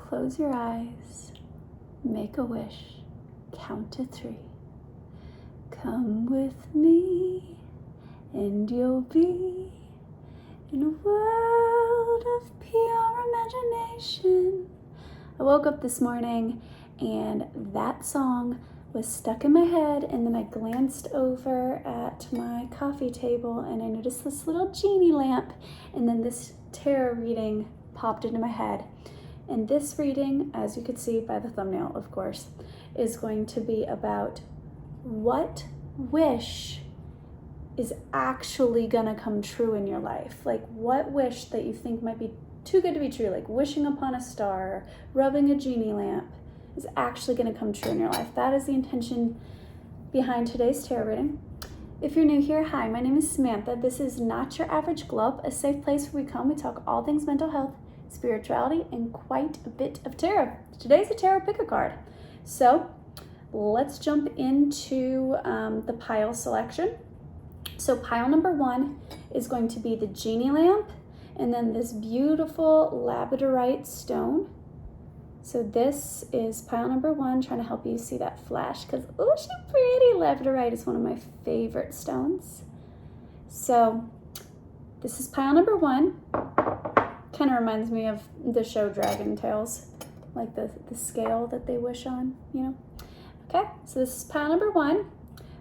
Close your eyes, make a wish, count to 3. Come with me and you'll be in a world of pure imagination. I woke up this morning and that song was stuck in my head, and then I glanced over at my coffee table and I noticed this little genie lamp, and then this tarot reading popped into my head. And this reading, as you could see by the thumbnail, of course, is going to be about what wish is actually gonna come true in your life. Like what wish that you think might be too good to be true, like wishing upon a star, rubbing a genie lamp, is actually gonna come true in your life. That is the intention behind today's tarot reading. If you're new here, hi, my name is Samantha. This is Not Your Average Globe, a safe place where we come, we talk all things mental health, spirituality, and quite a bit of tarot. Today's a tarot pick a card. So let's jump into the pile selection. So pile number 1 is going to be the genie lamp, and then this beautiful labradorite stone. So this is pile number 1, trying to help you see that flash, because oh, she's pretty. Labradorite is one of my favorite stones. So this is pile number 1. Kind of reminds me of the show Dragon Tales, like the scale that they wish on, you know? Okay, so this is pile number 1.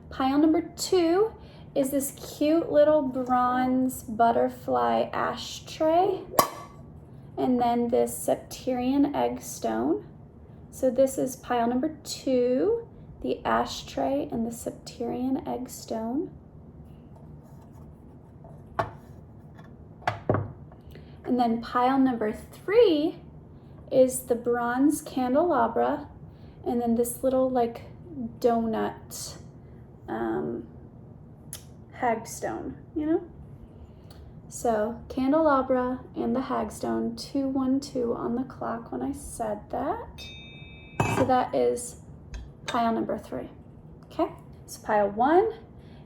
Pile number 2 is this cute little bronze butterfly ashtray, and then this septarian egg stone. So this is pile number 2, the ashtray and the septarian egg stone. And then pile number 3 is the bronze candelabra, and then this little like donut hagstone, you know? So candelabra and the hagstone, 212 on the clock when I said that. So that is pile number 3. Okay, so pile 1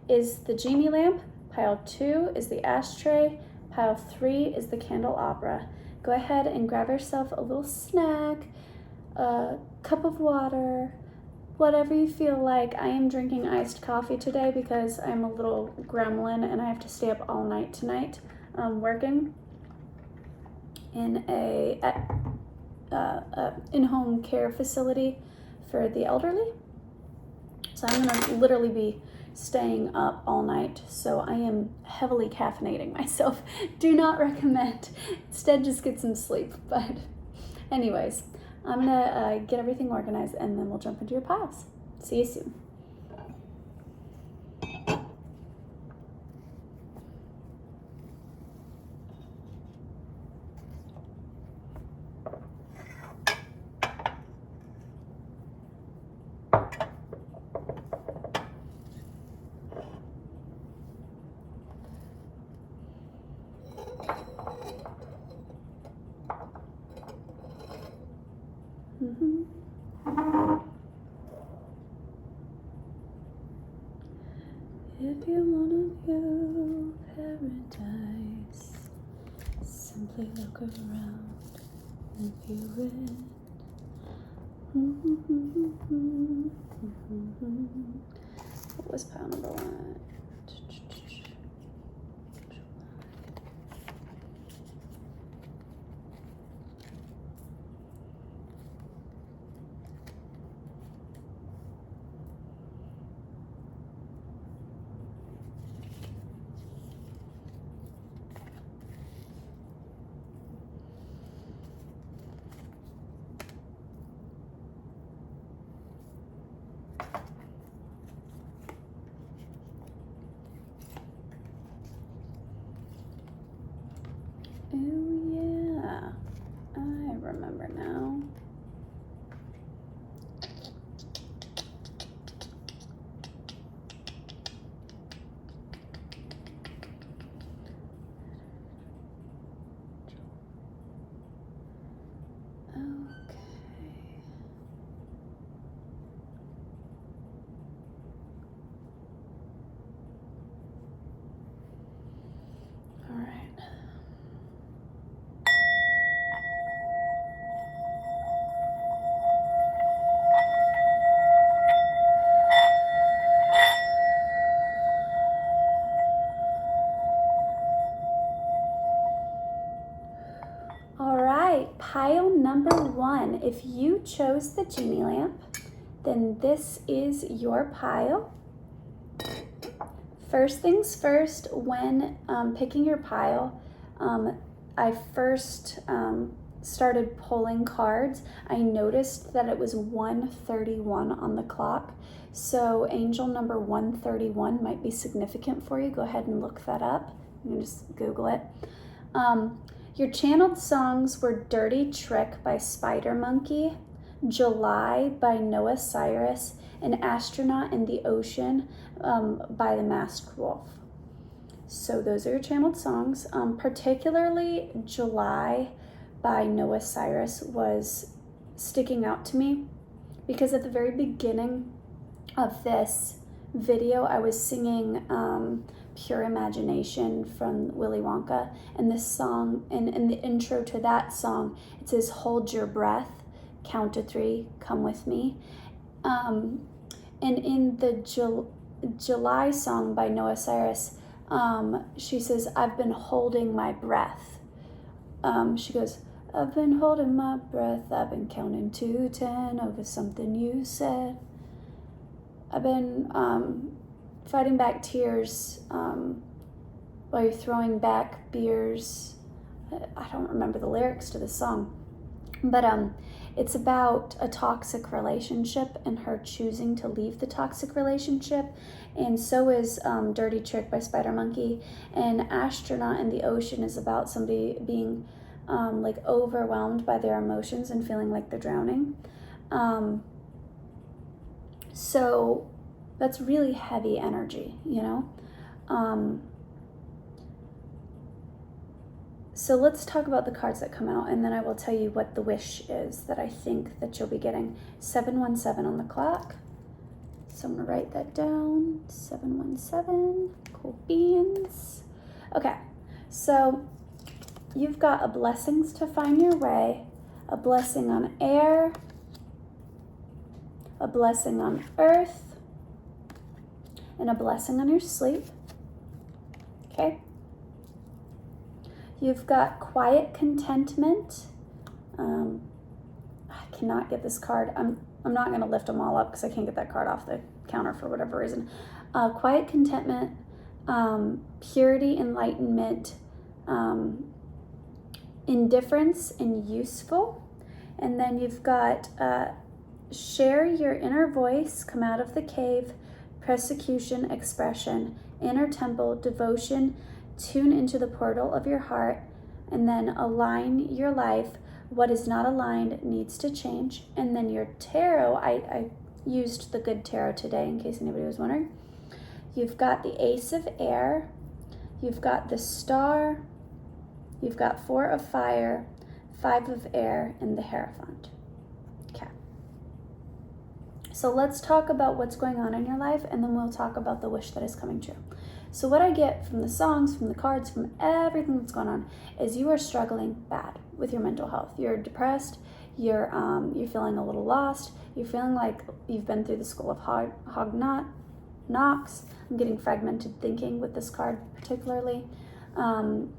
is the genie lamp, pile 2 is the ashtray, pile 3 is the candelabra. Go ahead and grab yourself a little snack, a cup of water, whatever you feel like. I am drinking iced coffee today because I'm a little gremlin and I have to stay up all night tonight working in a in-home care facility for the elderly. So I'm gonna literally be staying up all night, so I am heavily caffeinating myself. Do not recommend. Instead, just get some sleep. But anyways, I'm gonna get everything organized and then we'll jump into your piles. See you soon. If you wanna view paradise, simply look around and view it. What was pile number 1? pile number 1. If you chose the genie lamp, then this is your pile. First things first, when picking your pile, I first started pulling cards. I noticed that it was 1:31 on the clock. So angel number 131 might be significant for you. Go ahead and look that up. You can just Google it. Your channeled songs were Dirty Trick by Spider Monkey, July by Noah Cyrus, and Astronaut in the Ocean by the Masked Wolf. So those are your channeled songs. Particularly July by Noah Cyrus was sticking out to me because at the very beginning of this video, I was singing Pure Imagination from Willy Wonka, and this song, and in the intro to that song, it says, hold your breath, count to 3, come with me. And in the July song by Noah Cyrus, she says, I've been holding my breath. She goes, I've been holding my breath, I've been counting to 10 over something you said. I've been fighting back tears while you're throwing back beers. I don't remember the lyrics to the song, but it's about a toxic relationship and her choosing to leave the toxic relationship. And so is Dirty Trick by Spider Monkey. And Astronaut in the Ocean is about somebody being like overwhelmed by their emotions and feeling like they're drowning. So that's really heavy energy, you know? So let's talk about the cards that come out, and then I will tell you what the wish is that I think that you'll be getting. 717 on the clock. So I'm gonna write that down. 717, cool beans. Okay, so you've got a blessings to find your way, a blessing on air, a blessing on earth, and a blessing on your sleep. Okay. You've got quiet contentment. I cannot get this card. I'm not going to lift them all up because I can't get that card off the counter for whatever reason. Quiet contentment, purity, enlightenment, indifference, and useful. And then you've got share your inner voice, come out of the cave, persecution, expression, inner temple, devotion, tune into the portal of your heart, and then align your life. What is not aligned needs to change. And then your tarot, I used the good tarot today in case anybody was wondering. You've got the Ace of Air, you've got the Star, you've got 4 of Fire, 5 of Air, and the Hierophant. Okay. So let's talk about what's going on in your life, and then we'll talk about the wish that is coming true. So what I get from the songs, from the cards, from everything that's going on is you are struggling bad with your mental health. You're depressed, you're feeling a little lost, you're feeling like you've been through the school of hog knocks. I'm getting fragmented thinking with this card particularly. And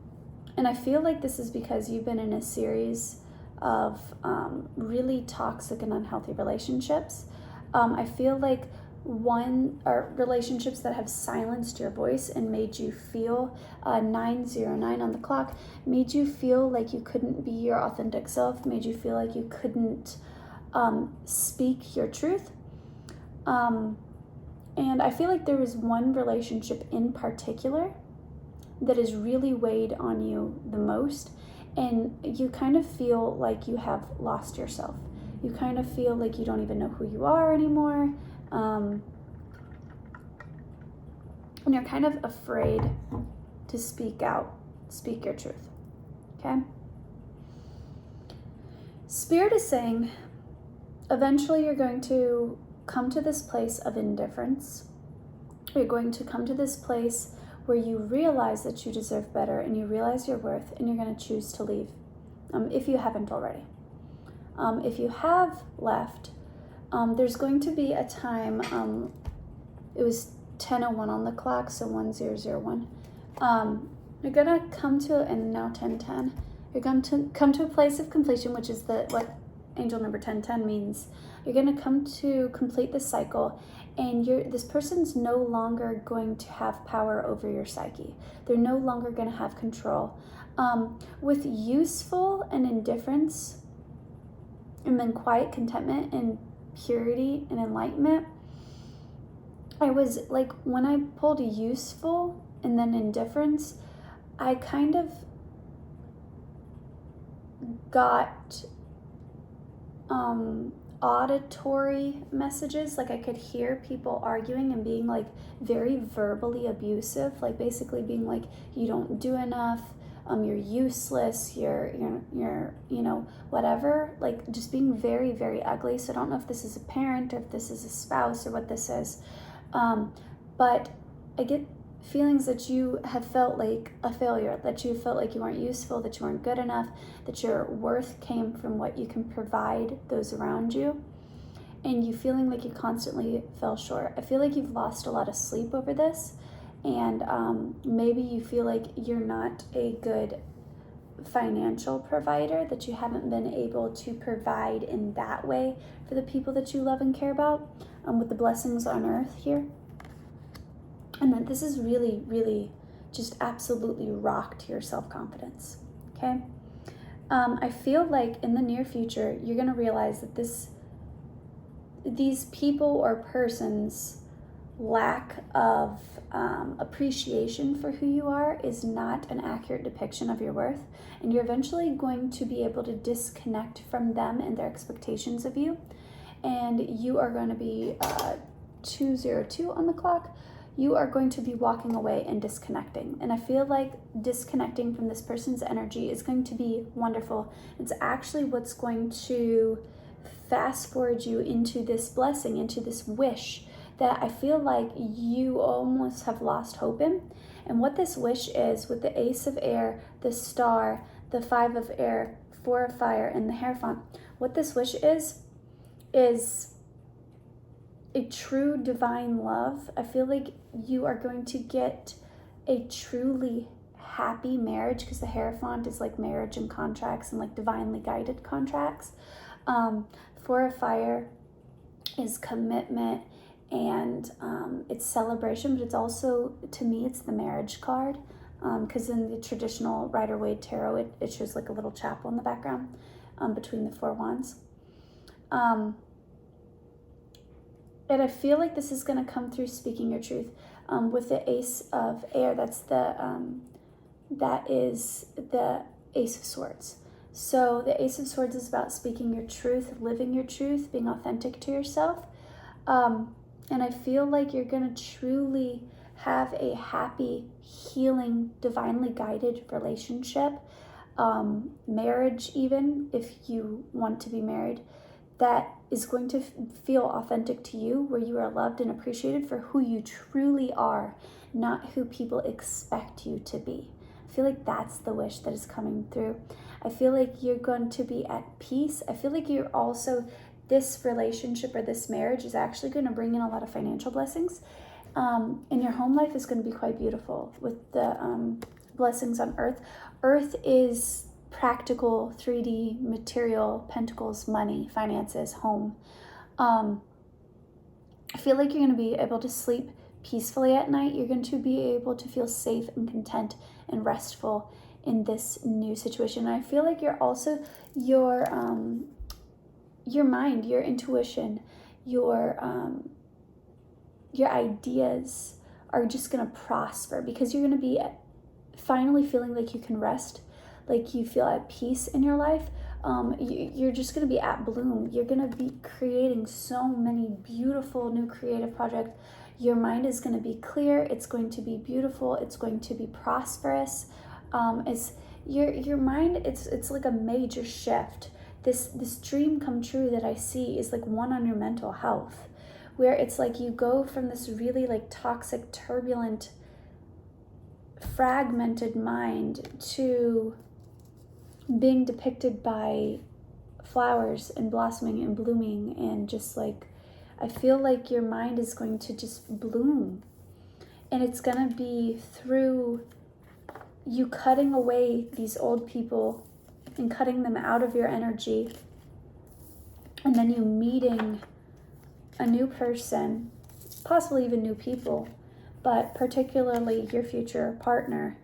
I feel like this is because you've been in a series of really toxic and unhealthy relationships. I feel like relationships that have silenced your voice and made you feel 909 on the clock, made you feel like you couldn't be your authentic self, made you feel like you couldn't speak your truth. And I feel like there was one relationship in particular that has really weighed on you the most, and you kind of feel like you have lost yourself. You kind of feel like you don't even know who you are anymore. And you're kind of afraid to speak out, speak your truth, okay? Spirit is saying, eventually you're going to come to this place of indifference. You're going to come to this place where you realize that you deserve better and you realize your worth, and you're going to choose to leave, if you haven't already. If you have left, there's going to be a time, it was 10:01 on the clock, so 1001. You're gonna come to, and now 10:10, You're going to come to a place of completion, which is what angel number 1010 means. You're going to come to complete this cycle, and this person's no longer going to have power over your psyche. They're no longer going to have control. With useful and indifference, and then quiet contentment and purity and enlightenment, I was like, when I pulled useful and then indifference, I kind of got auditory messages. Like I could hear people arguing and being like very verbally abusive, like basically being like, you don't do enough, you're useless, you're whatever, like just being very, very ugly. So I don't know if this is a parent, if this is a spouse, or what this is, but I get feelings that you have felt like a failure, that you felt like you weren't useful, that you weren't good enough, that your worth came from what you can provide those around you, and you feeling like you constantly fell short. I feel like you've lost a lot of sleep over this, and maybe you feel like you're not a good financial provider, that you haven't been able to provide in that way for the people that you love and care about, with the blessings on earth here. And that this is really, really just absolutely rocked your self-confidence, okay? I feel like in the near future, you're going to realize that these people or persons' lack of appreciation for who you are is not an accurate depiction of your worth. And you're eventually going to be able to disconnect from them and their expectations of you. And you are going to be 2:02 on the clock. You are going to be walking away and disconnecting. And I feel like disconnecting from this person's energy is going to be wonderful. It's actually what's going to fast forward you into this blessing, into this wish that I feel like you almost have lost hope in. And what this wish is, with the Ace of Air, the Star, the 5 of Air, 4 of Fire, and the Hierophant, what this wish is a true divine love. I feel like you are going to get a truly happy marriage, because the Hierophant is like marriage and contracts and like divinely guided contracts. 4 of Fire is commitment and it's celebration, but it's also, to me, it's the marriage card, because in the traditional Rider-Waite tarot, it shows like a little chapel in the background between the 4 wands. And I feel like this is going to come through speaking your truth. With the Ace of Air, that is the Ace of Swords. So the Ace of Swords is about speaking your truth, living your truth, being authentic to yourself. And I feel like you're going to truly have a happy, healing, divinely guided relationship, marriage even, if you want to be married, that is going to feel authentic to you, where you are loved and appreciated for who you truly are, not who people expect you to be. I feel like that's the wish that is coming through. I feel like you're going to be at peace. I feel like you're also, this relationship or this marriage is actually going to bring in a lot of financial blessings. And your home life is going to be quite beautiful with the blessings on earth. Earth is practical, 3D, material, pentacles, money, finances, home. I feel like you're going to be able to sleep peacefully at night. You're going to be able to feel safe and content and restful in this new situation. And I feel like you're also, your mind, your intuition, your ideas are just going to prosper, because you're going to be finally feeling like you can rest, like you feel at peace in your life. You're just going to be at bloom. You're going to be creating so many beautiful new creative projects. Your mind is going to be clear. It's going to be beautiful. It's going to be prosperous. It's your mind. It's like a major shift. This dream come true that I see is like one on your mental health, where it's like you go from this really like toxic, turbulent, fragmented mind to being depicted by flowers and blossoming and blooming, and just like, I feel like your mind is going to just bloom, and it's gonna be through you cutting away these old people and cutting them out of your energy, and then you meeting a new person, possibly even new people, but particularly your future partner,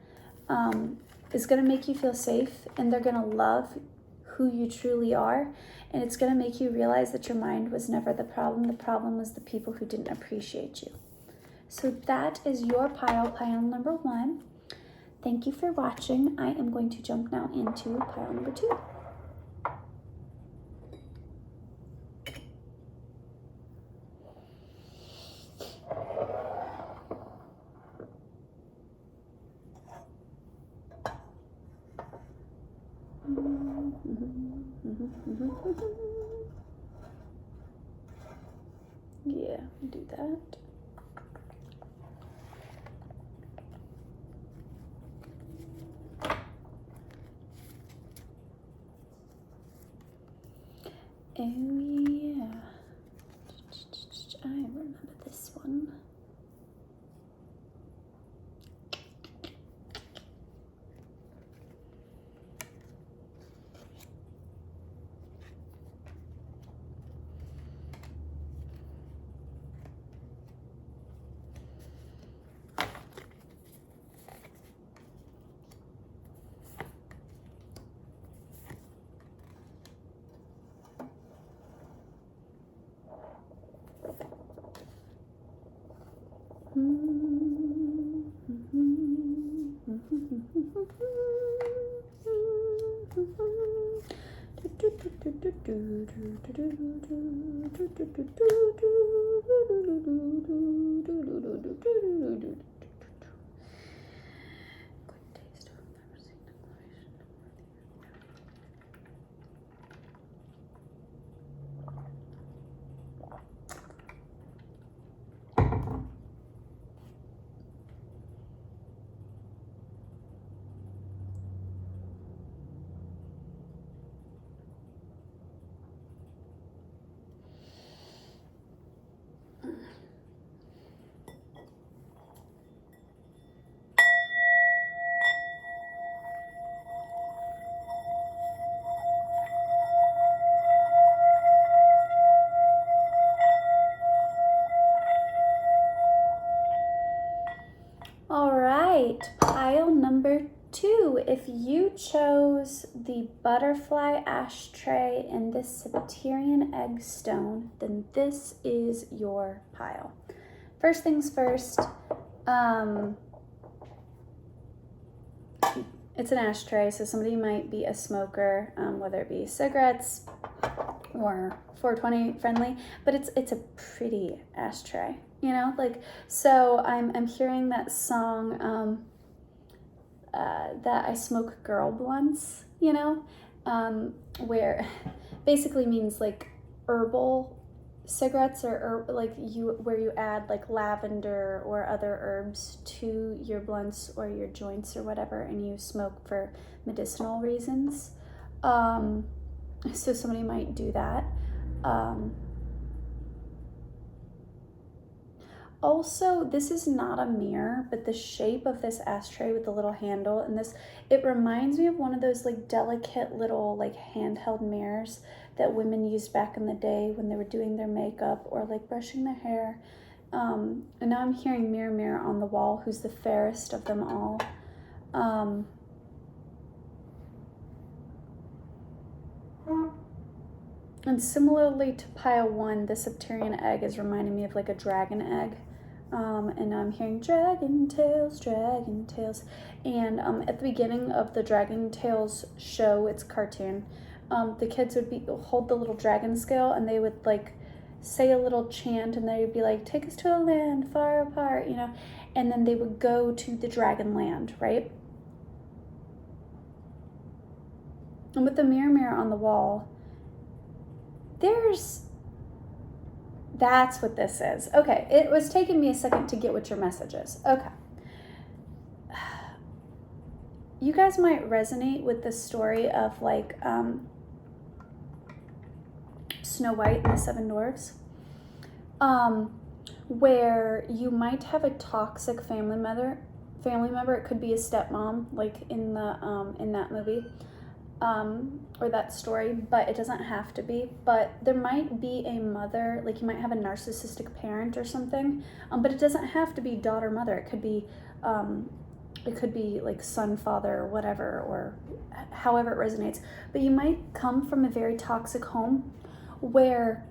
is going to make you feel safe, and they're going to love who you truly are, and it's going to make you realize that your mind was never the problem. The problem was the people who didn't appreciate you. So that is your pile number 1. Thank you for watching. I am going to jump now into pile number 2. Yeah, do that. Oh yeah, I remember this one. All right, pile number 2. If you chose the butterfly ashtray and this Sabbatarian egg stone, then this is your pile. First things first, it's an ashtray, so somebody might be a smoker, whether it be cigarettes or 420 friendly, but it's a pretty ashtray. You know, like, so I'm hearing that song, that I smoke girl blunts, you know, where basically means like herbal cigarettes, or like where you add like lavender or other herbs to your blunts or your joints or whatever, and you smoke for medicinal reasons. So somebody might do that. Also, this is not a mirror, but the shape of this ashtray with the little handle and this, it reminds me of one of those like delicate little like handheld mirrors that women used back in the day when they were doing their makeup or like brushing their hair. And now I'm hearing mirror, mirror on the wall, who's the fairest of them all. And similarly to pile 1, the Sabbatarian egg is reminding me of like a dragon egg. And now I'm hearing dragon tails, dragon tails. And at the beginning of the Dragon Tales show, it's cartoon, the kids would hold the little dragon scale, and they would like say a little chant, and they would be like, take us to a land far apart, you know, and then they would go to the dragon land, right? And with the mirror, mirror on the wall, that's what this is. Okay, it was taking me a second to get what your message is. Okay. You guys might resonate with the story of like Snow White and the Seven Dwarfs, where you might have a toxic family member. It could be a stepmom, like in that movie. or that story, but it doesn't have to be. But there might be a mother, like you might have a narcissistic parent or something, but it doesn't have to be daughter mother. It could be like son father or whatever, or however it resonates. But you might come from a very toxic home where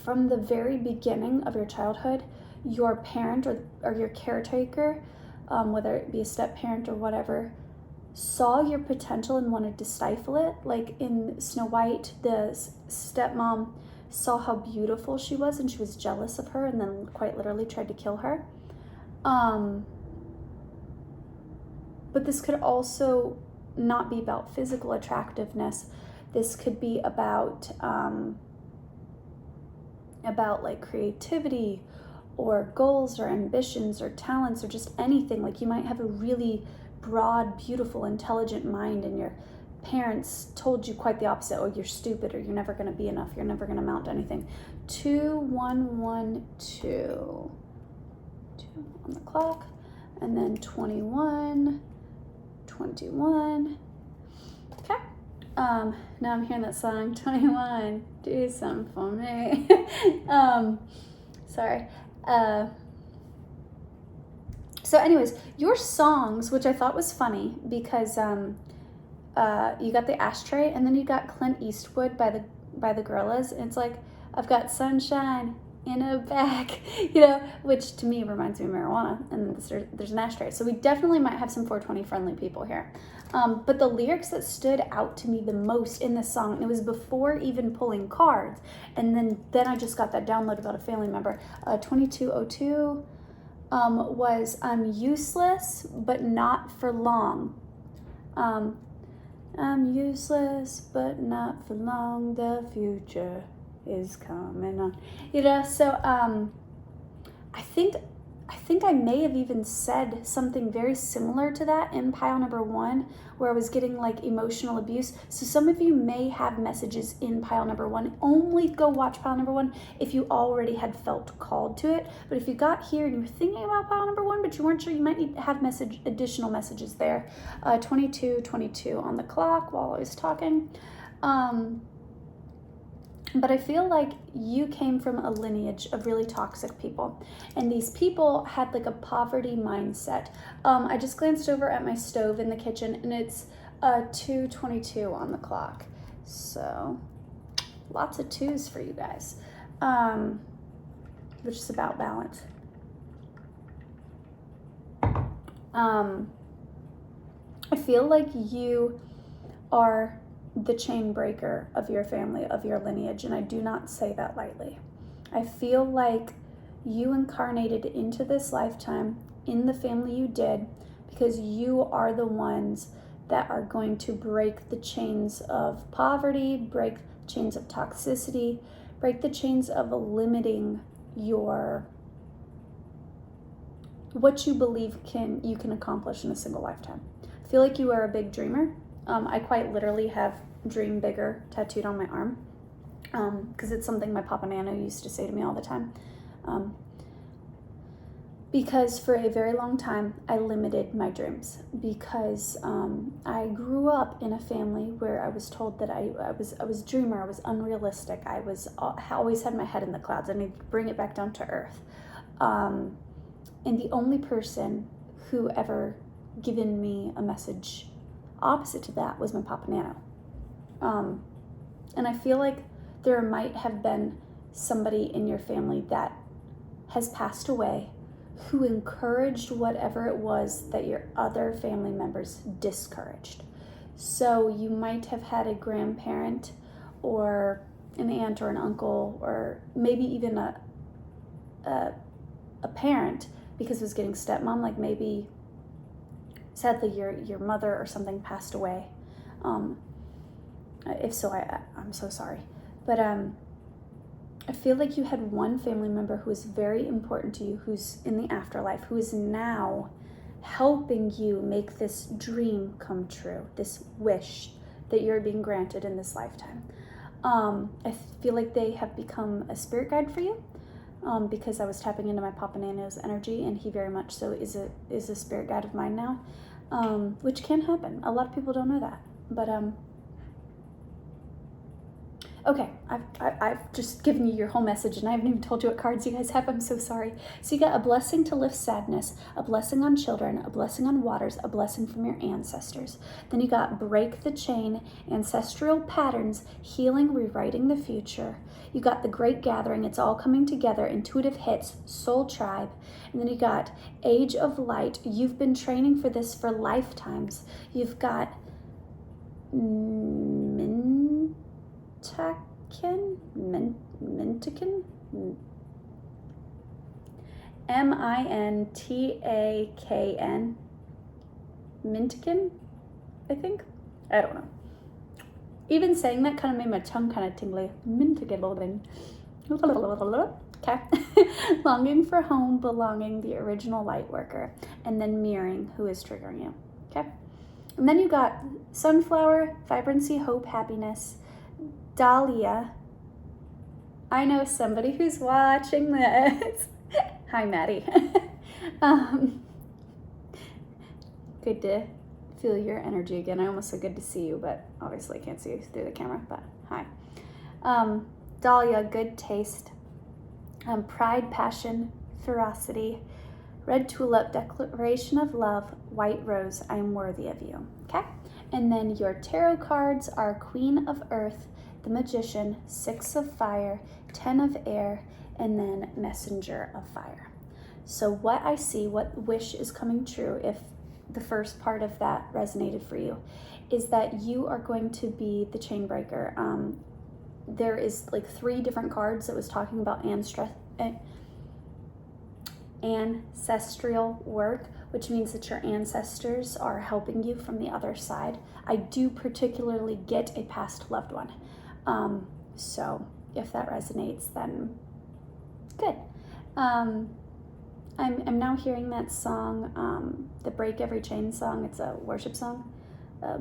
from the very beginning of your childhood, your parent or your caretaker, whether it be a step parent or whatever, saw your potential and wanted to stifle it. Like in Snow White, the stepmom saw how beautiful she was and she was jealous of her and then quite literally tried to kill her. But this could also not be about physical attractiveness. This could be about like creativity or goals or ambitions or talents or just anything. Like you might have a really broad, beautiful, intelligent mind and your parents told you quite the opposite. Oh, you're stupid, or you're never going to be enough, you're never going to amount to anything. 2112 on the clock, and then 21. Okay. Now I'm hearing that song, 21, do something for me. Sorry. So anyways, your songs, which I thought was funny because you got the ashtray and then you got Clint Eastwood by the Gorillaz, and it's like, I've got sunshine in a bag, which to me reminds me of marijuana, and there's an ashtray. So we definitely might have some 420 friendly people here. But the lyrics that stood out to me the most in this song, and it was before even pulling cards, and then I just got that download about a family member, 2202, was I'm useless but not for long. I'm useless but not for long, the future is coming on. So I think I may have even said something very similar to that in pile number 1, where I was getting like emotional abuse. So some of you may have messages in pile number 1. Only go watch pile number 1 if you already had felt called to it. But if you got here and you were thinking about pile number 1, but you weren't sure, you might need to have additional messages there. 22 on the clock while I was talking. But I feel like you came from a lineage of really toxic people. And these people had like a poverty mindset. I just glanced over at my stove in the kitchen and it's 2:22 on the clock. So lots of 2s for you guys, which is about balance. I feel like you are the chain breaker of your family, of your lineage, and I do not say that lightly. I feel like you incarnated into this lifetime in the family you did because you are the ones that are going to break the chains of poverty, break the chains of toxicity, break the chains of limiting what you believe you can accomplish in a single lifetime. I feel like you are a big dreamer. I quite literally have dream bigger tattooed on my arm, because it's something my Papa Nano used to say to me all the time. Because for a very long time, I limited my dreams because I grew up in a family where I was told that I was a dreamer, I was unrealistic, I always had my head in the clouds, I needed to bring it back down to earth. And the only person who ever given me a message opposite to that was my Papa Nano. And I feel like there might have been somebody in your family that has passed away who encouraged whatever it was that your other family members discouraged. So you might have had a grandparent or an aunt or an uncle, or maybe even a parent, because it was getting stepmom, like maybe sadly your mother or something passed away. If so, I'm so sorry. But I feel like you had one family member who is very important to you, who's in the afterlife, who is now helping you make this dream come true, this wish that you're being granted in this lifetime. I feel like they have become a spirit guide for you, because I was tapping into my Papa Nano's energy, and he very much so is a spirit guide of mine now, which can happen. A lot of people don't know that, but Okay, I've just given you your whole message and I haven't even told you what cards you guys have. I'm so sorry. So you got a blessing to lift sadness, a blessing on children, a blessing on waters, a blessing from your ancestors. Then you got break the chain, ancestral patterns, healing, rewriting the future. You got the great gathering, it's all coming together, intuitive hits, soul tribe. And then you got age of light. You've been training for this for lifetimes. You've got Mintaken? Mintakn? Mintaken, I think? I don't know. Even saying that kind of made my tongue kind of tingly. Mintaken. Okay. Longing for home, belonging, the original light worker, and then mirroring, who is triggering you. Okay. And then you got sunflower, vibrancy, hope, happiness, dahlia. I know somebody who's watching this. Hi, Maddie. Good to feel your energy again. I almost said good to see you, but obviously I can't see you through the camera, but hi. Dahlia, good taste. Pride, passion, ferocity. Red tulip, declaration of love. White rose, I am worthy of you. Okay? And then your tarot cards are Queen of Earth, the Magician, Six of Fire, 10 of Air, and then Messenger of Fire. So what I see, what wish is coming true, if the first part of that resonated for you, is that you are going to be the chain breaker. There is like 3 different cards that was talking about ancestral work, which means that your ancestors are helping you from the other side. I do particularly get a past loved one. So if that resonates, then good. I'm now hearing that song, the Break Every Chain song. It's a worship song.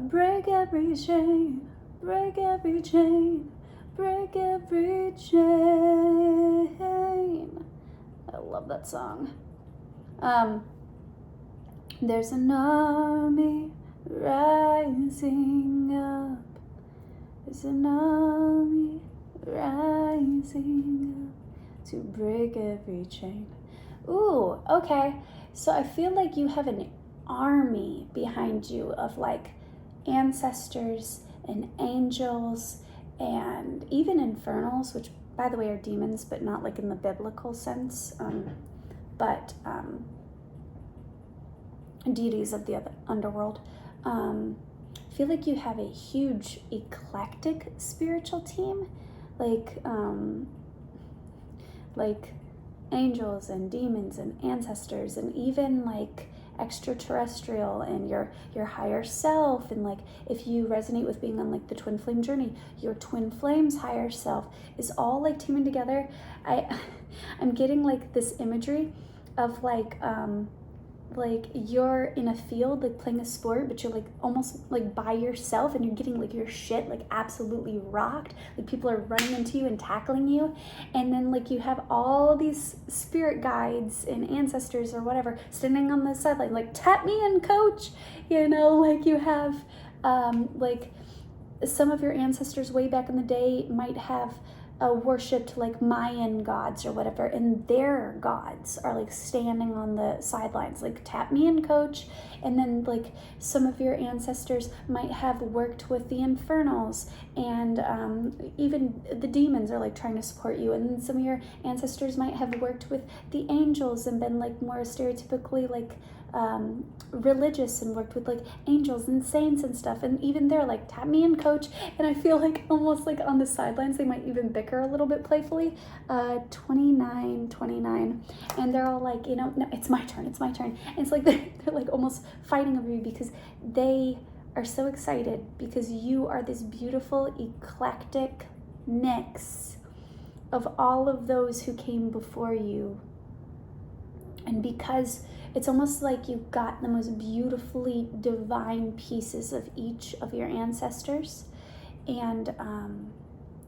Break every chain, break every chain, break every chain. I love that song. There's an army rising up. There's an army rising up to break every chain. Ooh, okay. So I feel like you have an army behind you of like ancestors and angels and even infernals, which by the way are demons, but not like in the biblical sense, but deities of the other underworld. I feel like you have a huge eclectic spiritual team, like angels and demons and ancestors and even like extraterrestrial and your higher self, and like if you resonate with being on like the twin flame journey, your twin flame's higher self is all like teaming together. I'm getting like this imagery of like you're in a field like playing a sport, but you're like almost like by yourself and you're getting like your shit like absolutely rocked, like people are running into you and tackling you, and then like you have all these spirit guides and ancestors or whatever standing on the sideline like, tap me in, coach, you know, like you have like some of your ancestors way back in the day might have worshipped like Mayan gods or whatever, and their gods are like standing on the sidelines like, tap me in, coach. And then like some of your ancestors might have worked with the infernals, and even the demons are like trying to support you. And then some of your ancestors might have worked with the angels and been like more stereotypically like religious and worked with like angels and saints and stuff, and even they're like, tap me in, coach. And I feel like almost like on the sidelines they might even bicker a little bit playfully. 29, and they're all like, you know, no, it's my turn, and it's like they're like almost fighting over you because they are so excited because you are this beautiful eclectic mix of all of those who came before you. And because it's almost like you've got the most beautifully divine pieces of each of your ancestors. And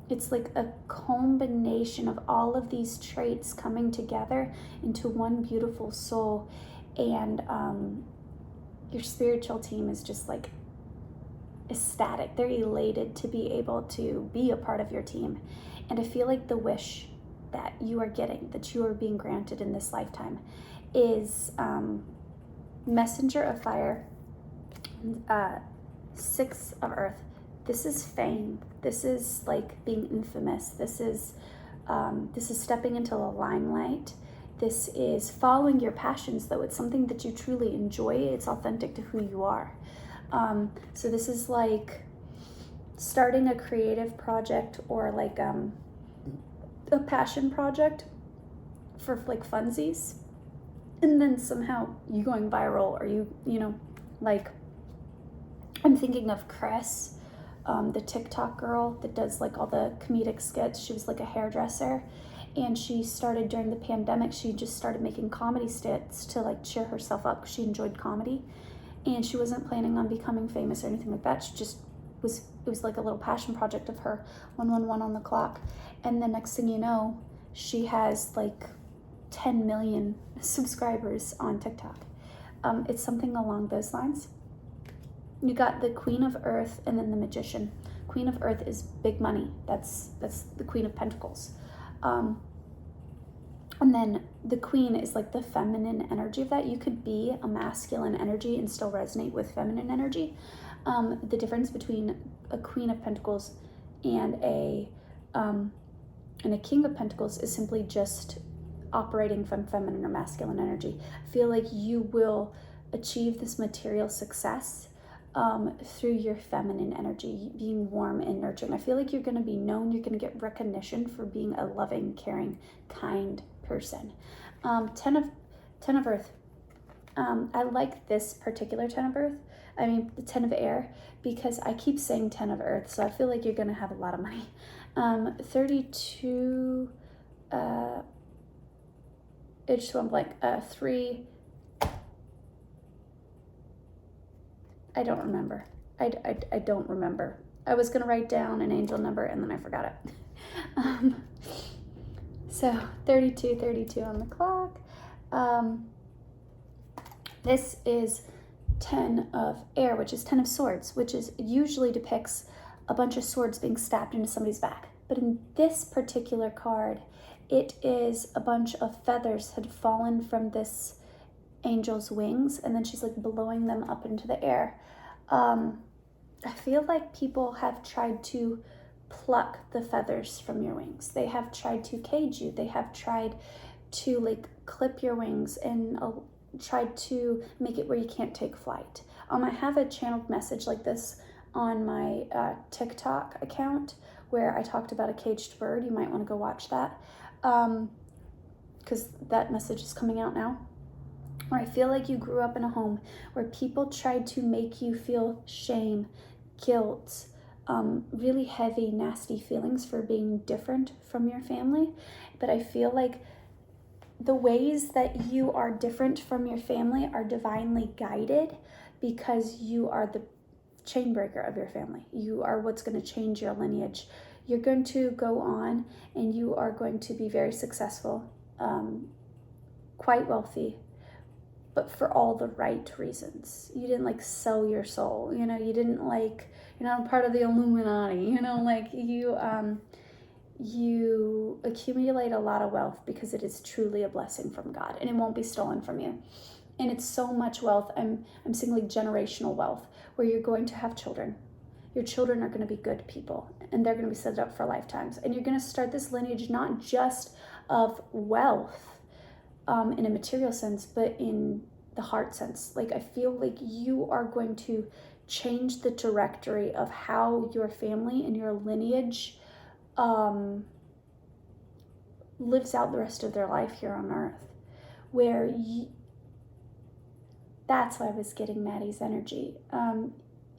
it's like a combination of all of these traits coming together into one beautiful soul. And your spiritual team is just like ecstatic. They're elated to be able to be a part of your team. And I feel like the wish that you are getting, that you are being granted in this lifetime, is Messenger of Fire, 6 of Earth. This is fame. This is like being infamous. This is stepping into the limelight. This is following your passions, though. It's something that you truly enjoy. It's authentic to who you are. So this is like starting a creative project, or like a passion project for like funsies, and then somehow you going viral, or you know, like, I'm thinking of Chris, the TikTok girl that does like all the comedic skits. She was like a hairdresser, and she started during the pandemic. She just started making comedy skits to like cheer herself up, because she enjoyed comedy, and she wasn't planning on becoming famous or anything like that. She just was, it was like a little passion project of her, 111 on the clock. And the next thing you know, she has like 10 million subscribers on TikTok. It's something along those lines. You got the Queen of Earth and then the Magician. Queen of Earth is big money. That's the Queen of Pentacles. And then the Queen is like the feminine energy of that. You could be a masculine energy and still resonate with feminine energy. The difference between a Queen of Pentacles and a King of Pentacles is simply just operating from feminine or masculine energy. I feel like you will achieve this material success through your feminine energy, being warm and nurturing. I feel like you're going to be known, you're going to get recognition for being a loving, caring, kind person. 10 of Earth. I like this particular 10 of Earth. I mean, the 10 of Air, because I keep saying 10 of Earth, so I feel like you're going to have a lot of money. 32, it's so I'm blank, 3, I don't remember. I don't remember. I was going to write down an angel number and then I forgot it. So 32 on the clock. This is 10 of Air, which is 10 of Swords, which is usually depicts a bunch of swords being stabbed into somebody's back. But in this particular card, it is a bunch of feathers had fallen from this angel's wings, and then she's like blowing them up into the air. I feel like people have tried to pluck the feathers from your wings. They have tried to cage you. They have tried to like clip your wings and tried to make it where you can't take flight. I have a channeled message like this on my TikTok account where I talked about a caged bird. You might want to go watch that, because that message is coming out now. Or I feel like you grew up in a home where people tried to make you feel shame, guilt, really heavy, nasty feelings for being different from your family. But I feel like the ways that you are different from your family are divinely guided, because you are the chain breaker of your family. You are what's going to change your lineage. You're going to go on and you are going to be very successful, quite wealthy, but for all the right reasons. You didn't like sell your soul, you know, you didn't like, you're not part of the Illuminati, you know, like you accumulate a lot of wealth because it is truly a blessing from God, and it won't be stolen from you. And it's so much wealth. I'm seeing like generational wealth, where you're going to have children. Your children are going to be good people, and they're going to be set up for lifetimes. And you're going to start this lineage not just of wealth, in a material sense, but in the heart sense. Like, I feel like you are going to change the trajectory of how your family and your lineage lives out the rest of their life here on earth, where that's why I was getting Maddie's energy.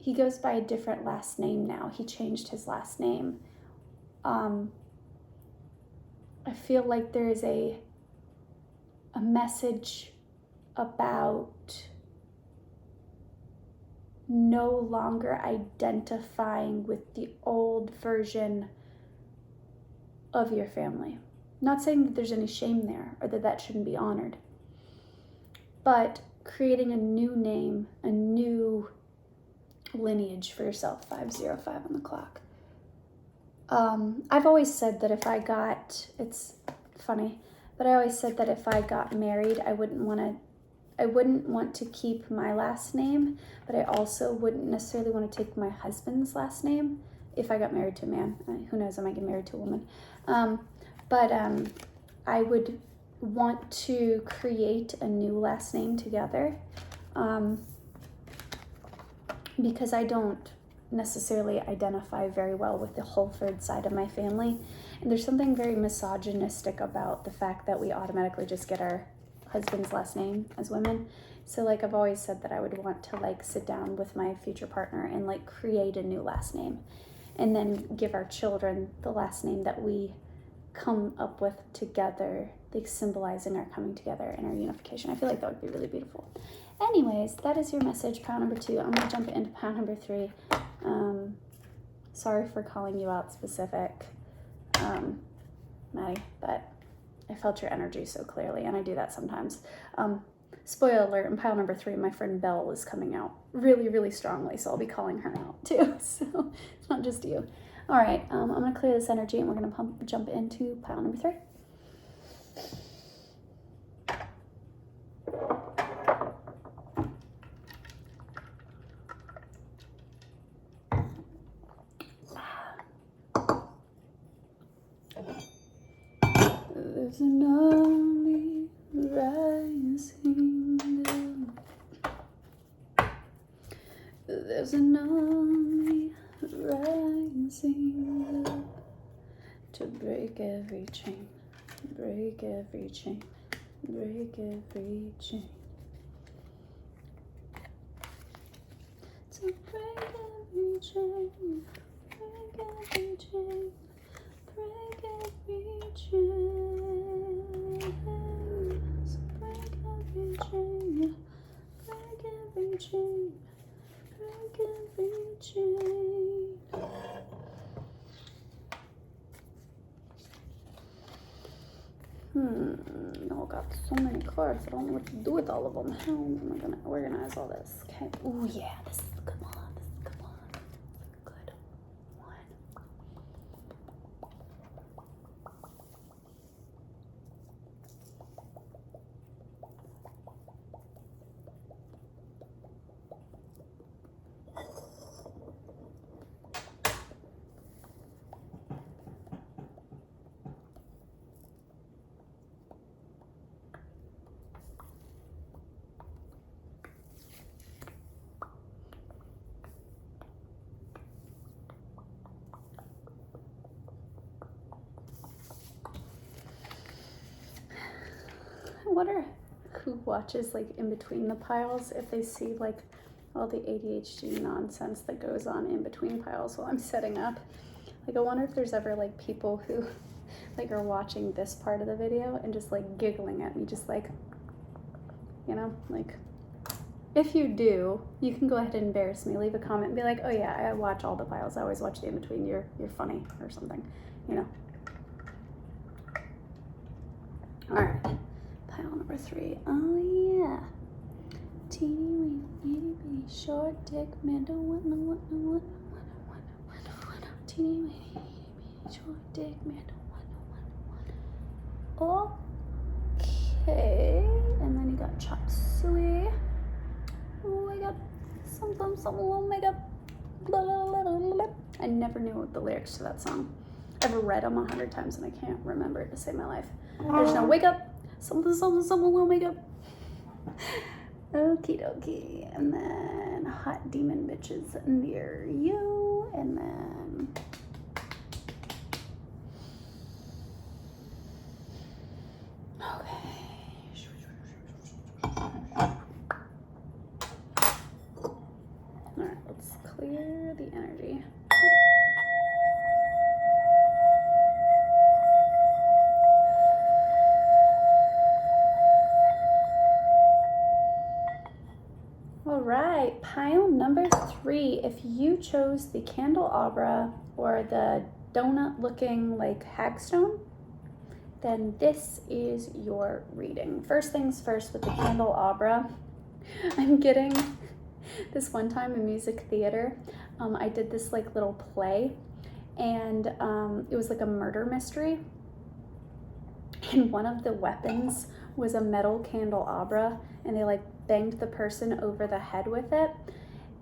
He goes by a different last name now. He changed his last name. I feel like there is a message about no longer identifying with the old version of your family. Not saying that there's any shame there or that shouldn't be honored, but creating a new name, a new lineage for yourself, 505 on the clock. I've always said that if I got, it's funny, but I always said that if I got married, I wouldn't want to keep my last name, but I also wouldn't necessarily want to take my husband's last name if I got married to a man. Who knows, I might get married to a woman. But I would want to create a new last name together, because I don't necessarily identify very well with the Holford side of my family. And there's something very misogynistic about the fact that we automatically just get our husband's last name as women. So like I've always said that I would want to like sit down with my future partner and like create a new last name, and then give our children the last name that we come up with together, like symbolizing our coming together and our unification. I feel like that would be really beautiful. Anyways, that is your message, pile number 2. I'm gonna jump into pile number 3. Sorry for calling you out specific, Maddie, but I felt your energy so clearly, and I do that sometimes. Spoiler alert, in pile number 3, my friend Belle is coming out really, really strongly, so I'll be calling her out too. So it's not just you. All right, I'm gonna clear this energy, and we're gonna jump into pile number 3. There's an army rising up. There's an army rising up to break every chain, break every chain, break every chain. To break every chain, break every chain. Break every chain, so break every chain, break every chain, break every chain. Oh, got so many cards. I don't know what to do with all of them. How am I gonna organize all this? Okay. Oh yeah, this is a good one. This is a good one. Good one. I wonder who watches like in between the piles, if they see like all the ADHD nonsense that goes on in between piles while I'm setting up. Like I wonder if there's ever like people who like are watching this part of the video and just like giggling at me, just like, you know, like if you do, you can go ahead and embarrass me. Leave a comment and be like, oh yeah, I watch all the piles. I always watch the in between. You're funny or something, you know. All right. Pile number 3. Oh yeah. Teeny weeny itty bitty short dick man don't want no want no want no want no want no want no. Teeny weeny itty bitty short dick man don't want no want no want. Okay. And then you got chop suey. Oh, I got something little makeup. Blah, blah, blah, blah, blah. I never knew the lyrics to that song. I've read them 100 times and I can't remember it to save my life. There's no wake up. Something, little makeup. Okie dokie. And then hot demon bitches near you. And then okay. Alright, let's clear the energy. Alright, pile number 3. If you chose the candelabra or the donut looking like hagstone, then this is your reading. First things first with the candelabra, I'm getting This one time in music theater, I did this like little play, and it was like a murder mystery, and one of the weapons was a metal candelabra, and they like banged the person over the head with it,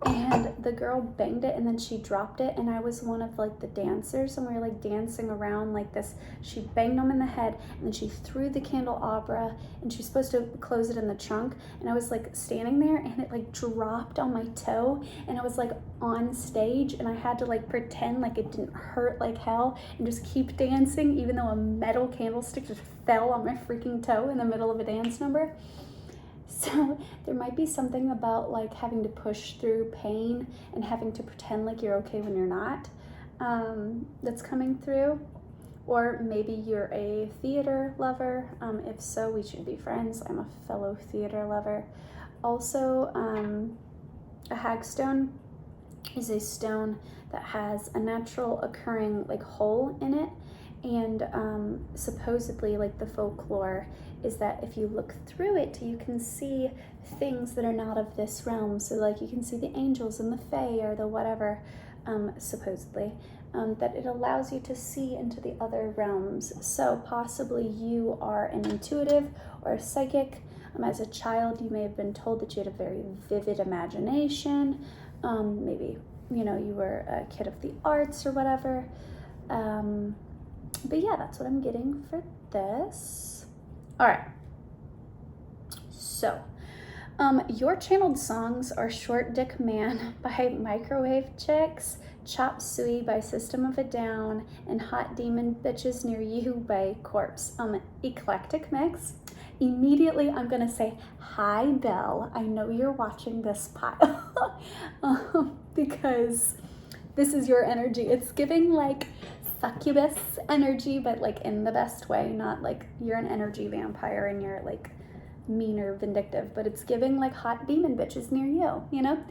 and the girl banged it and then she dropped it, and I was one of like the dancers, and we were like dancing around like this. She banged him in the head, and then she threw the candelabra, and she was supposed to close it in the trunk, and I was like standing there, and it like dropped on my toe, and I was like on stage, and I had to like pretend like it didn't hurt like hell and just keep dancing even though a metal candlestick just fell on my freaking toe in the middle of a dance number. So there might be something about like having to push through pain and having to pretend like you're okay when you're not, that's coming through. Or maybe you're a theater lover. If so, we should be friends. I'm a fellow theater lover. Also, a hagstone is a stone that has a natural occurring like hole in it, and supposedly like the folklore is that if you look through it, you can see things that are not of this realm. So like you can see the angels and the fae or the whatever, supposedly, that it allows you to see into the other realms. So possibly you are an intuitive or a psychic. As a child, you may have been told that you had a very vivid imagination. Maybe, you know, you were a kid of the arts or whatever. But yeah, that's what I'm getting for this. All right. So, your channeled songs are Short Dick Man by Microwave Chicks, Chop Suey by System of a Down, and Hot Demon Bitches Near You by Corpse. Eclectic mix. Immediately, I'm gonna say, hi, Belle. I know you're watching this pile. Because this is your energy. It's giving like succubus energy, but like in the best way, not like you're an energy vampire and you're like mean or vindictive, but it's giving like hot demon bitches near you, you know?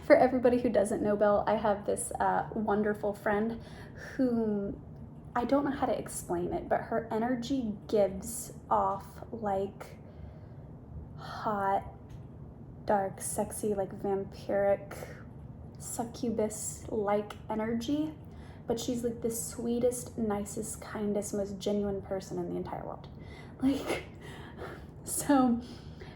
For everybody who doesn't know Belle, I have this wonderful friend whom I don't know how to explain it, but her energy gives off like hot, dark, sexy, like vampiric, succubus-like energy, but she's like the sweetest, nicest, kindest, most genuine person in the entire world. Like, so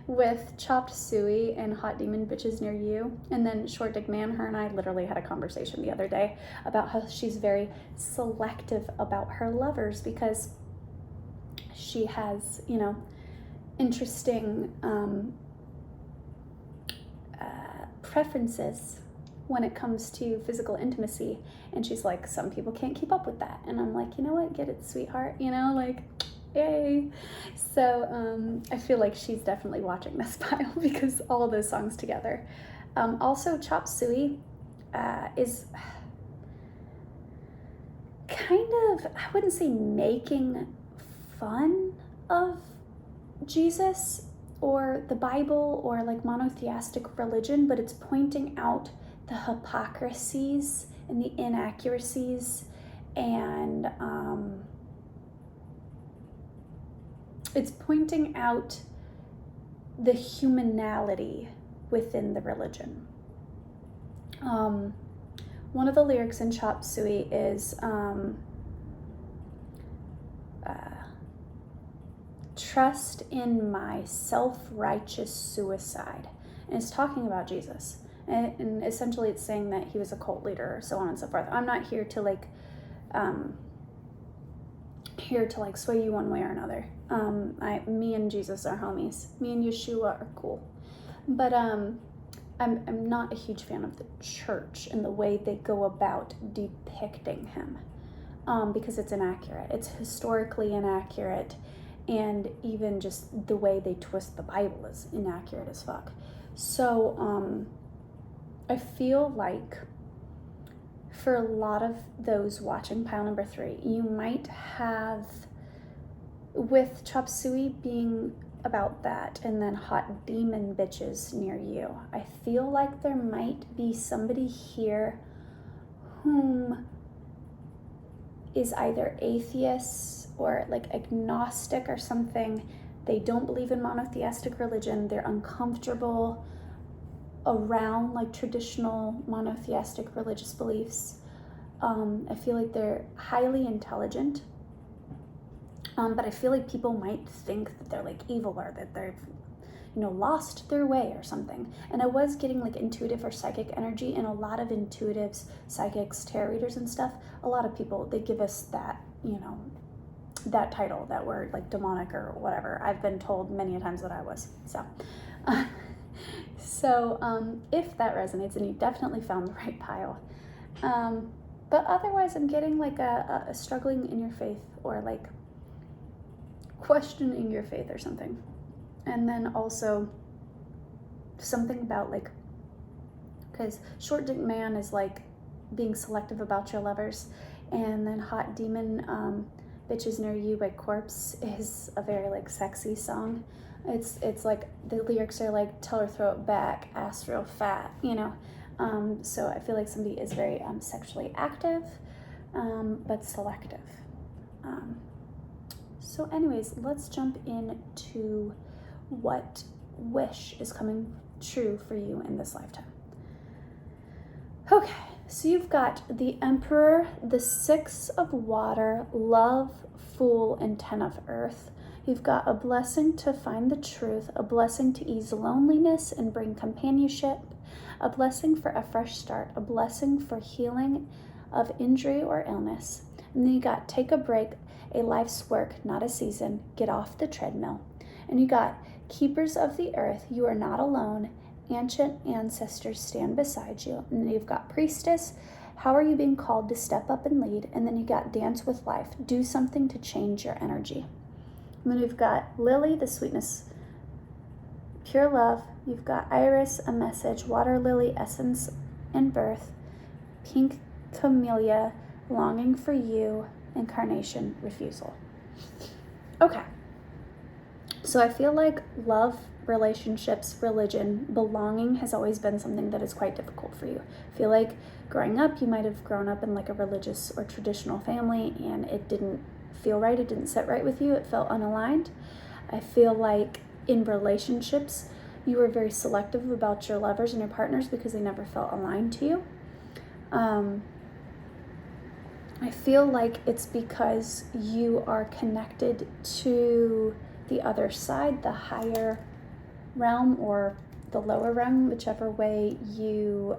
with Chopped Suey and Hot Demon Bitches Near You, and then Short Dick Man, her and I literally had a conversation the other day about how she's very selective about her lovers because she has, you know, interesting preferences when it comes to physical intimacy, and she's like, some people can't keep up with that, and I'm like, you know what, get it, sweetheart, you know, like, yay. So I feel like she's definitely watching this pile because all of those songs together. Also, Chop Suey is kind of, I wouldn't say making fun of Jesus or the Bible or like monotheistic religion, but it's pointing out the hypocrisies and the inaccuracies, and it's pointing out the humanality within the religion. One of the lyrics in Chop Suey is trust in my self-righteous suicide, and it's talking about Jesus. And essentially it's saying that he was a cult leader, so on and so forth. I'm not here to like sway you one way or another. Me and Jesus are homies. Me and Yeshua are cool. But I'm not a huge fan of the church and the way they go about depicting him, because it's inaccurate. It's historically inaccurate, and even just the way they twist the Bible is inaccurate as fuck. So I feel like for a lot of those watching pile number 3, you might have, with Chop Suey being about that, and then Hot Demon Bitches Near You, I feel like there might be somebody here whom is either atheist or like agnostic or something, They don't believe in monotheistic religion. They're uncomfortable around like traditional monotheistic religious beliefs. I feel like they're highly intelligent, but I feel like people might think that they're like evil or that they've, you know, lost their way or something. And I was getting like intuitive or psychic energy, and a lot of intuitives, psychics, tarot readers and stuff, a lot of people, they give us that, you know, that title, that word, like demonic or whatever. I've been told many a times that I was. So if that resonates, then you definitely found the right pile. But otherwise, I'm getting like a struggling in your faith, or like questioning your faith or something. And then also something about like, because short dick man is like being selective about your lovers, and then hot demon bitches near you by Corpse is a very like sexy song. It's like the lyrics are like, tell her throw it back, ass real fat, you know. So I feel like somebody is very sexually active, but selective. So anyways, let's jump into what wish is coming true for you in this lifetime. Okay, so you've got the Emperor, the Six of Water, Love, Fool, and Ten of Earth. You've got a blessing to find the truth, a blessing to ease loneliness and bring companionship, a blessing for a fresh start, a blessing for healing of injury or illness. And then you got take a break, a life's work, not a season, get off the treadmill. And you got keepers of the earth, you are not alone, ancient ancestors stand beside you. And then you've got priestess, how are you being called to step up and lead? And then you got dance with life, do something to change your energy. And then you've got lily, the sweetness, pure love. You've got iris, a message, water lily, essence and birth, pink camellia, longing for you, incarnation, refusal. Okay. So I feel like love, relationships, religion, belonging has always been something that is quite difficult for you. I feel like growing up, you might have grown up in like a religious or traditional family, and it didn't feel right. It didn't sit right with you. It felt unaligned. I feel like in relationships, you were very selective about your lovers and your partners because they never felt aligned to you. I feel like it's because you are connected to the other side, the higher realm or the lower realm, whichever way you,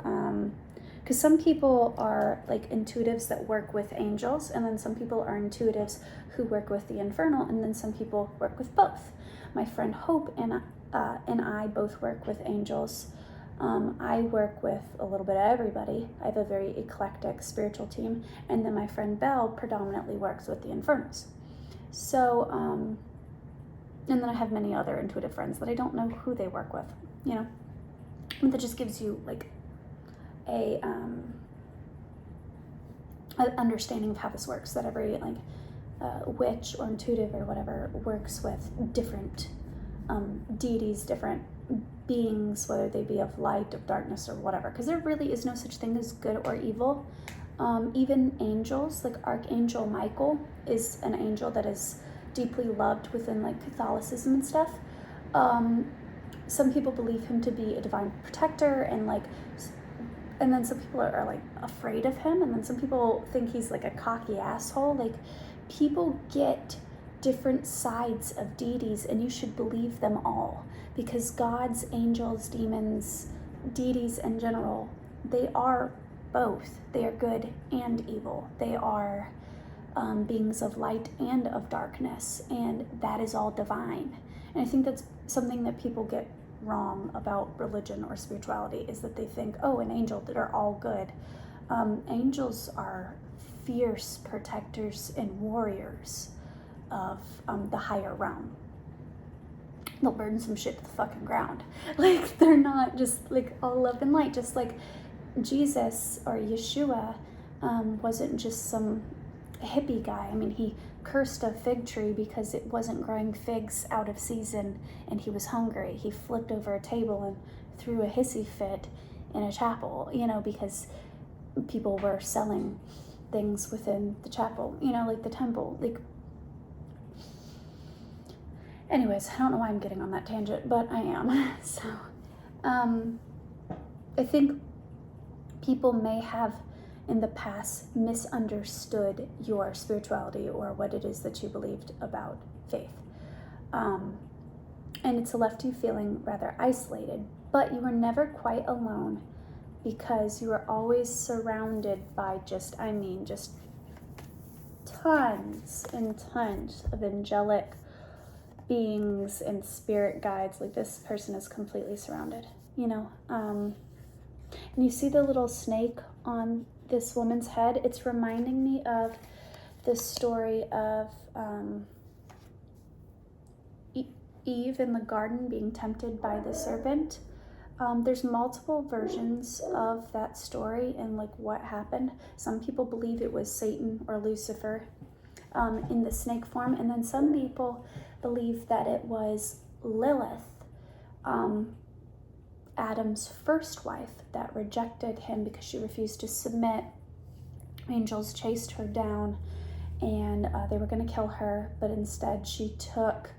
because some people are like intuitives that work with angels, and then some people are intuitives who work with the infernal, and then some people work with both. My friend Hope and I both work with angels. I work with a little bit of everybody. I have a very eclectic spiritual team, and then my friend Belle predominantly works with the infernals. So, and then I have many other intuitive friends that I don't know who they work with, you know, and that just gives you like a understanding of how this works, that every like witch or intuitive or whatever works with different deities, different beings, whether they be of light, of darkness, or whatever, because there really is no such thing as good or evil. Even angels, like Archangel Michael is an angel that is deeply loved within like Catholicism and stuff. Some people believe him to be a divine protector, and like, and then some people are like afraid of him, and then some people think he's like a cocky asshole. Like, people get different sides of deities, and you should believe them all, because gods, angels, demons, deities in general, they are both. They are good and evil. They are beings of light and of darkness, and that is all divine. And I think that's something that people get wrong about religion or spirituality, is that they think, oh, an angel, that are all good. Angels are fierce protectors and warriors of the higher realm. They'll burn some shit to the fucking ground. Like, they're not just like all love and light. Just like Jesus or Yeshua wasn't just some hippie guy. I mean, he cursed a fig tree because it wasn't growing figs out of season and he was hungry. He flipped over a table and threw a hissy fit in a chapel, you know, because people were selling things within the chapel, you know, like the temple. Like, Anyways, I don't know why I'm getting on that tangent, but I am. So, I think people may have in the past misunderstood your spirituality or what it is that you believed about faith. And it's left you feeling rather isolated, but you were never quite alone because you were always surrounded by just tons and tons of angelic beings and spirit guides. Like, this person is completely surrounded, and you see the little snake on this woman's head. It's reminding me of the story of Eve in the garden being tempted by the serpent. There's multiple versions of that story and like what happened. Some people believe it was Satan or Lucifer in the snake form, and then some people believe that it was Lilith, Adam's first wife, that rejected him because she refused to submit. Angels chased her down, and they were going to kill her, but instead she took,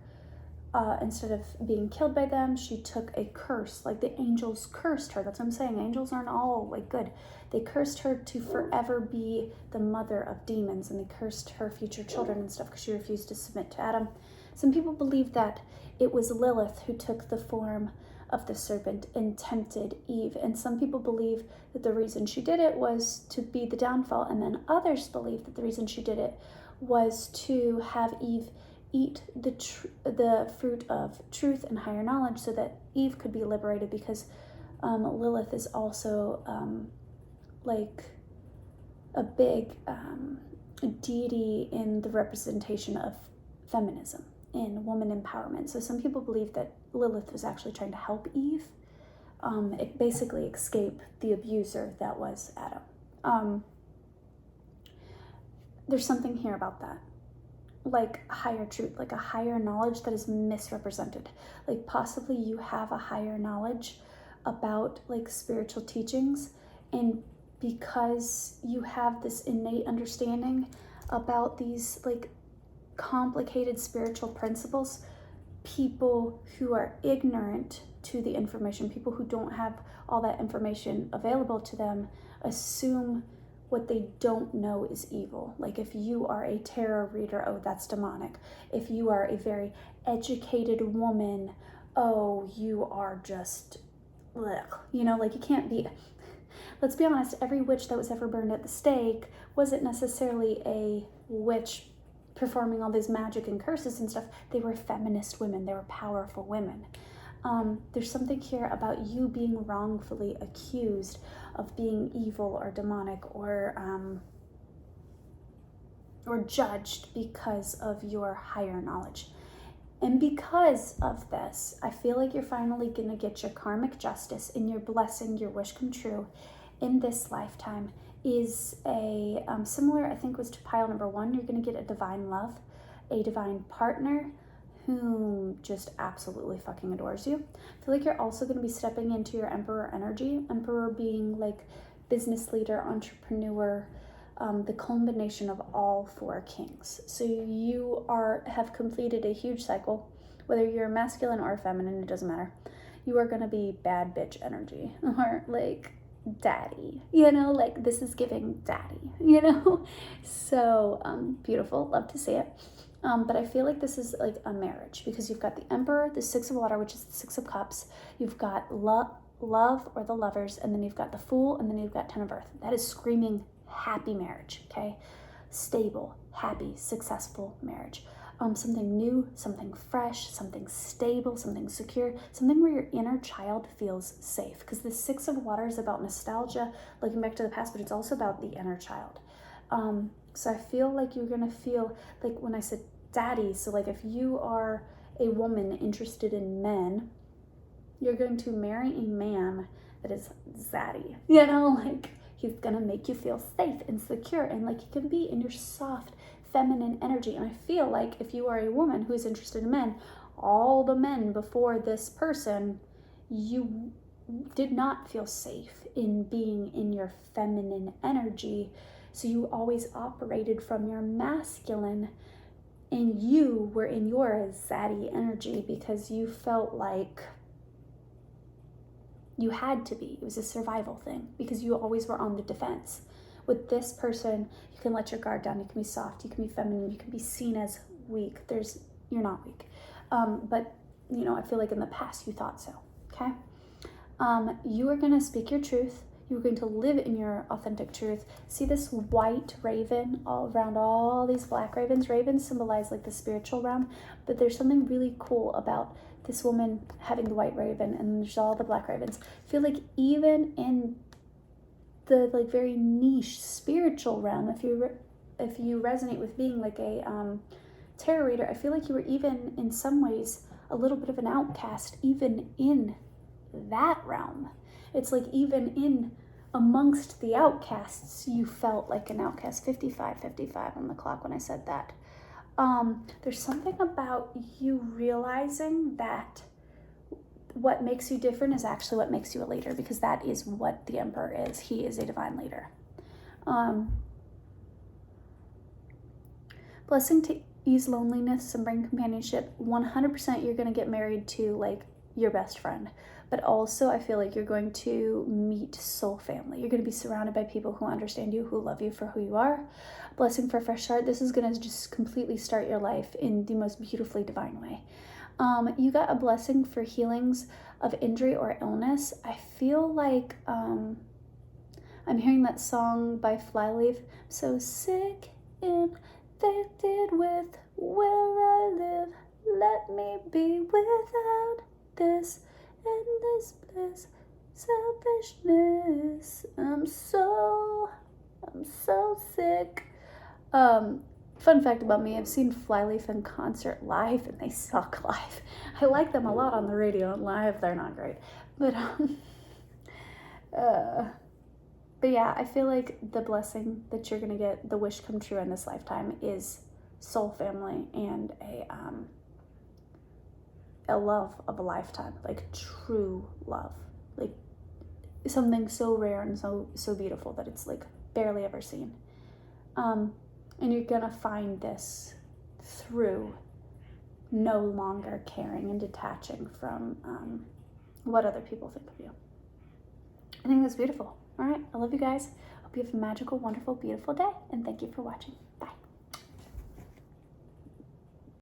instead of being killed by them, she took a curse. Like, the angels cursed her. That's what I'm saying. Angels aren't all like good. They cursed her to forever be the mother of demons, and they cursed her future children and stuff because she refused to submit to Adam. Some people believe that it was Lilith who took the form of the serpent and tempted Eve, and some people believe that the reason she did it was to be the downfall, and then others believe that the reason she did it was to have Eve eat the fruit of truth and higher knowledge so that Eve could be liberated, because Lilith is also like a big deity in the representation of feminism and woman empowerment. So some people believe that Lilith was actually trying to help Eve basically escape the abuser that was Adam. There's something here about that, like higher truth, like a higher knowledge that is misrepresented. Like, possibly you have a higher knowledge about like spiritual teachings, and because you have this innate understanding about these like complicated spiritual principles, people who are ignorant to the information, people who don't have all that information available to them, assume what they don't know is evil. Like, if you are a tarot reader, oh, that's demonic. If you are a very educated woman, oh, you are just, like, you can't be. Let's be honest, every witch that was ever burned at the stake wasn't necessarily a witch performing all these magic and curses and stuff. They were feminist women. They were powerful women. There's something here about you being wrongfully accused of being evil or demonic or judged because of your higher knowledge. And because of this, I feel like you're finally going to get your karmic justice, and your blessing, your wish come true in this lifetime is a similar, I think, was to pile number 1. You're going to get a divine love, a divine partner whom just absolutely fucking adores you. I feel like you're also going to be stepping into your emperor energy. Emperor being like business leader, entrepreneur, the combination of all 4 kings. So you have completed a huge cycle, whether you're masculine or feminine, it doesn't matter. You are going to be bad bitch energy, or like daddy, like this is giving daddy, so beautiful, love to see it. But I feel like this is like a marriage, because you've got the Emperor, the 6 of water, which is the 6 of cups, you've got love or the lovers, and then you've got the Fool, and then you've got 10 of earth. That is screaming happy marriage, okay? Stable, happy, successful marriage. Something new, something fresh, something stable, something secure, something where your inner child feels safe. Because the 6 of water is about nostalgia, looking back to the past, but it's also about the inner child. So I feel like you're gonna feel like, when I said daddy, so like if you are a woman interested in men, you're going to marry a man that is zaddy, like he's gonna make you feel safe and secure, and like you can be in your soft feminine energy. And I feel like if you are a woman who is interested in men, all the men before this person, you did not feel safe in being in your feminine energy, so you always operated from your masculine And you were in your zaddy energy because you felt like you had to be. It was a survival thing because you always were on the defense. With this person, you can let your guard down. You can be soft. You can be feminine. You can be seen as weak. You're not weak. But, you know, I feel like in the past you thought so, okay? You are going to speak your truth. You're going to live in your authentic truth. See this white raven all around all these black ravens? Ravens symbolize like the spiritual realm, but there's something really cool about this woman having the white raven and there's all the black ravens. I feel like even in the like very niche spiritual realm, if you resonate with being like a tarot reader, I feel like you were even in some ways a little bit of an outcast even in that realm. It's like even in amongst the outcasts, you felt like an outcast. 55 on the clock when I said that. There's something about you realizing that what makes you different is actually what makes you a leader, because that is what the Emperor is. He is a divine leader. Blessing to ease loneliness and bring companionship. 100% you're going to get married to like your best friend. But also I feel like you're going to meet soul family. You're going to be surrounded by people who understand you, who love you for who you are. Blessing for a fresh start. This is going to just completely start your life in the most beautifully divine way. You got a blessing for healings of injury or illness. I feel like I'm hearing that song by Flyleaf. So sick, infected with where I live. Let me be without this endless bliss, selfishness. I'm so sick. Fun fact about me, I've seen Flyleaf in concert live and they suck live. I like them a lot on the radio, and live they're not great. But yeah, I feel like the blessing that you're gonna get, the wish come true in this lifetime, is soul family and a love of a lifetime, like true love, like something so rare and so beautiful that it's like barely ever seen. And you're gonna find this through no longer caring and detaching from what other people think of you. I think that's beautiful. All right, I love you guys. Hope you have a magical, wonderful, beautiful day, and thank you for watching.